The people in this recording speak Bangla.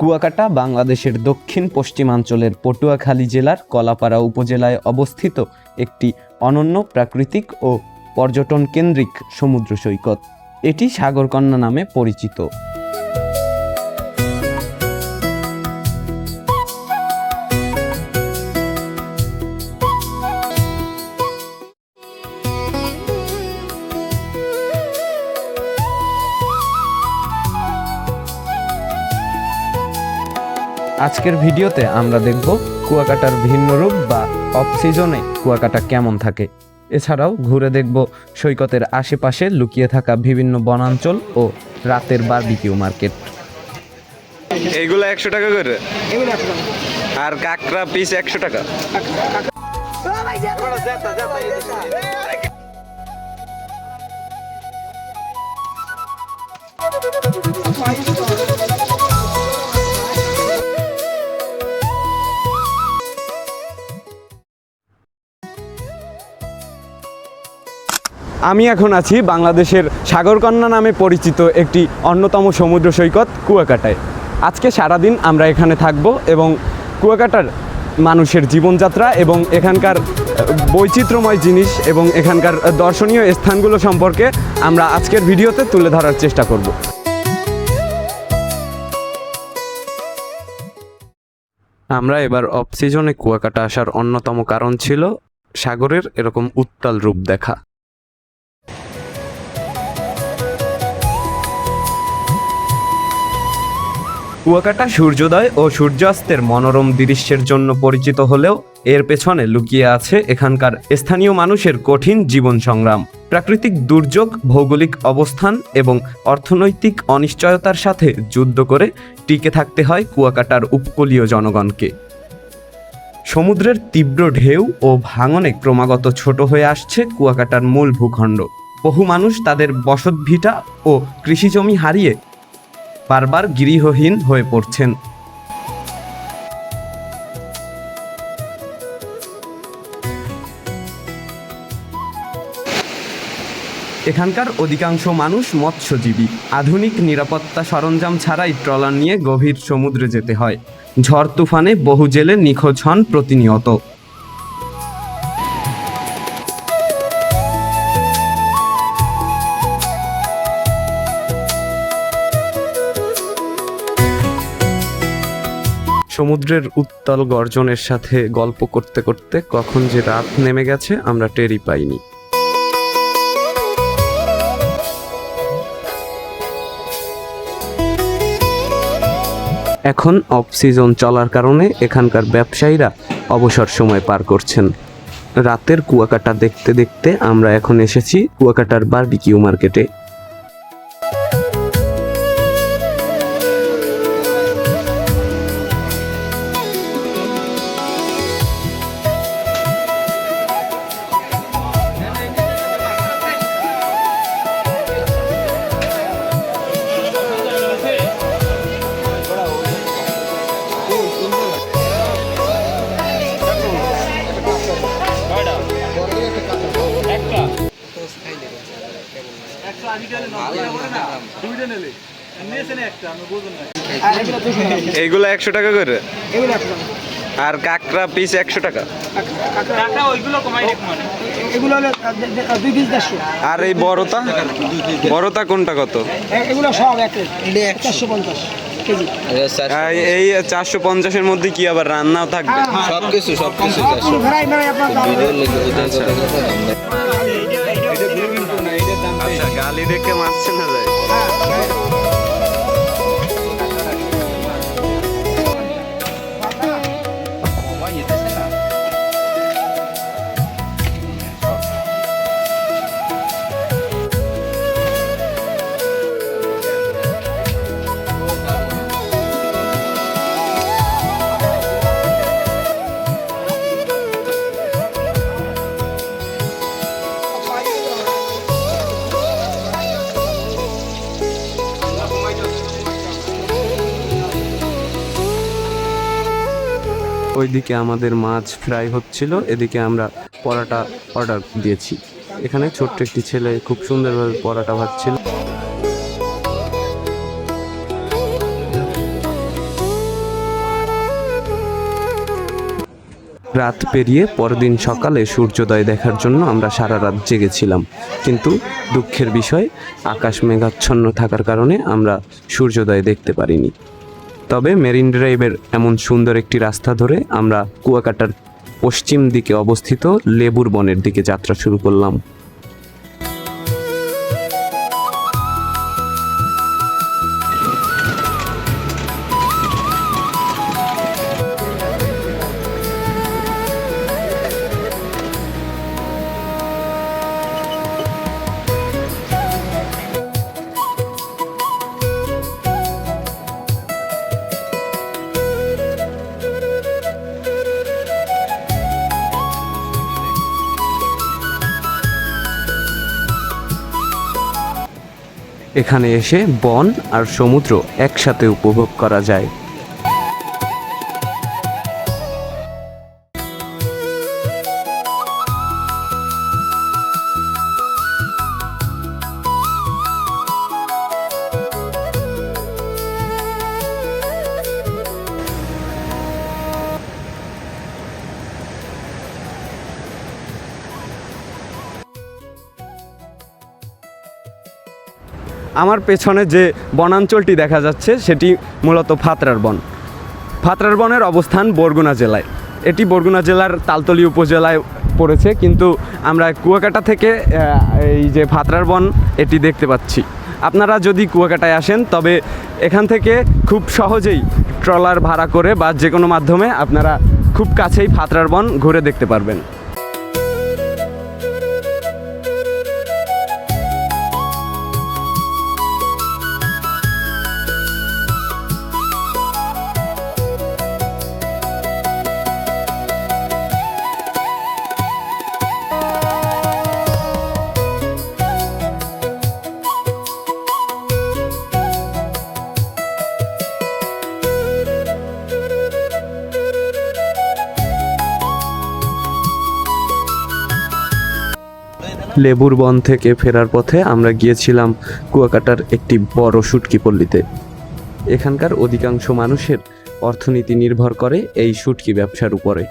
কুয়াকাটা বাংলাদেশের দক্ষিণ পশ্চিমাঞ্চলের পটুয়াখালী জেলার কলাপাড়া উপজেলায় অবস্থিত একটি অনন্য প্রাকৃতিক ও পর্যটন কেন্দ্রিক সমুদ্র সৈকত। এটি সাগরকন্যা নামে পরিচিত। আজকের ভিডিওতে আমরা দেখব কুয়াকাটার ভিন্ন রূপ বা অফ সিজনে কুয়াকাটা কেমন থাকে। এছাড়াও ঘুরে দেখব সৈকতের আশেপাশে লুকিয়ে থাকা বিভিন্ন বনাঞ্চল ও রাতের বারবিকিউ মার্কেট। এইগুলো 100 টাকা করে, আর কাঁকড়া পিস 100 টাকা। আমি এখন আছি বাংলাদেশের সাগরকন্যা নামে পরিচিত একটি অন্যতম সমুদ্র সৈকত কুয়াকাটায়। আজকে সারাদিন আমরা এখানে থাকব এবং কুয়াকাটার মানুষের জীবনযাত্রা এবং এখানকার বৈচিত্র্যময় জিনিস এবং এখানকার দর্শনীয় স্থানগুলো সম্পর্কে আমরা আজকের ভিডিওতে তুলে ধরার চেষ্টা করব। আমরা এবার অফ সিজনে কুয়াকাটা আসার অন্যতম কারণ ছিল সাগরের এরকম উত্তাল রূপ দেখা। কুয়াকাটা সূর্যোদয় ও সূর্যাস্তের মনোরম দৃশ্যের জন্য পরিচিত হলেও এর পেছনে লুকিয়ে আছে এখানকার স্থানীয় মানুষের কঠিন জীবন সংগ্রাম, প্রাকৃতিক দুর্যোগ, ভৌগোলিক অবস্থান এবং অর্থনৈতিক অনিশ্চয়তার সাথে যুদ্ধ করে টিকে থাকতে হয় কুয়াকাটার উপকূলীয় জনগণকে। সমুদ্রের তীব্র ঢেউ ও ভাঙনে ক্রমাগত ছোট হয়ে আসছে কুয়াকাটার মূল ভূখণ্ড। বহু মানুষ তাদের বসতভিটা ও কৃষিজমি হারিয়ে বারবার গৃহহীন হয়ে পড়ছেন। এখানকার অধিকাংশ মানুষ মৎস্যজীবী। আধুনিক নিরাপত্তা সরঞ্জাম ছাড়াই ট্রলার নিয়ে গভীর সমুদ্রে যেতে হয়। ঝড় তুফানে বহু জেলে নিখোঁজ হন প্রতিনিয়ত। সমুদ্রের উত্তাল গর্জনের সাথে গল্প করতে করতে কখন যে রাত নেমে গেছে আমরা টেরই পাইনি। এখন অফ সিজন চলার কারণে এখানকার ব্যবসায়ীরা অবসর সময় পার করছেন। রাতের কুয়াকাটা দেখতে দেখতে আমরা এখন এসেছি কুয়াকাটার বারবিকিউ মার্কেটে। এইগুলো 100 টাকা করে, আর কাঁকড়া পিস 100 টাকা। আর এই বড়টা কোনটা কত? এই 450-এর মধ্যে কি আবার রান্নাও থাকবে? সবকিছু গালি দেখে মারছে না যায়। ওইদিকে আমাদের মাছ ফ্রাই হচ্ছিল, এদিকে আমরা পরাটা অর্ডার দিয়েছি। এখানে ছোট্ট একটি ছেলে খুব সুন্দরভাবে পরাটা ভাজছিল। রাত পেরিয়ে পরদিন সকালে সূর্যোদয় দেখার জন্য আমরা সারা রাত জেগেছিলাম, কিন্তু দুঃখের বিষয় আকাশ মেঘাচ্ছন্ন থাকার কারণে আমরা সূর্যোদয় দেখতে পারিনি। তবে মেরিন ড্রাইভের এমন সুন্দর একটি রাস্তা ধরে আমরা কুয়াকাটার পশ্চিম দিকে অবস্থিত লেবুর বনের দিকে যাত্রা শুরু করলাম। এখানে এসে বন আর সমুদ্র একসাথে উপভোগ করা যায়। আমার পেছনে যে বনাঞ্চলটি দেখা যাচ্ছে সেটি মূলত ফাতরার বন। ফাতরার বনের অবস্থান বরগুনা জেলায়। এটি বরগুনা জেলার তালতলী উপজেলায় পড়েছে, কিন্তু আমরা কুয়াকাটা থেকে এই যে ফাতরার বন এটি দেখতে পাচ্ছি। আপনারা যদি কুয়াকাটায় আসেন তবে এখান থেকে খুব সহজেই ট্রলার ভাড়া করে বা যে কোনো মাধ্যমে আপনারা খুব কাছেই ফাতরার বন ঘুরে দেখতে পারবেন। লেবুর বন থেকে ফেরার পথে আমরা গিয়েছিলাম কুয়াকাটার একটি বড় শুটকি পল্লীতে। এখানকার অধিকাংশ মানুষের অর্থনীতি নির্ভর করে এই শুটকি ব্যবসার উপরে।